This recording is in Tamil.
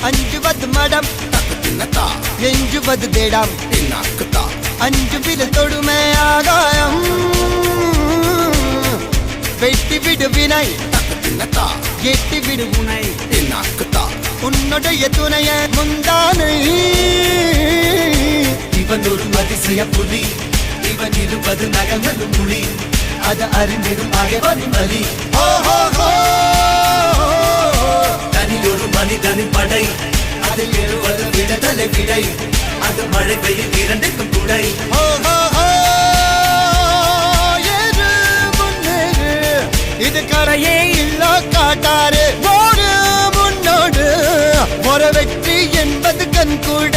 அஞ்சுவது மடம் எஞ்சுவது தேடாம் அஞ்சு விரல் தொடுமே ஆகாயம் வெட்டி விடு வினை எட்டி விடு உனை உன்னுடைய துணைய முந்தானை இவன் ஒரு அதிசய புலி இவன் இருப்பது நகங்களும் மொழி அது அறிந்திடும் ஆயவனின் வலி தனில் ஒரு மனிதனின் படை அதில் எழுவது விடுதலை விடை அது மழை பெய்யும் இரண்டுக்கும் துணை இது கரையே இல்ல காட்டாரு ஒரு முன்னோடு ஒரு வெற்றி என்பது கண் கூட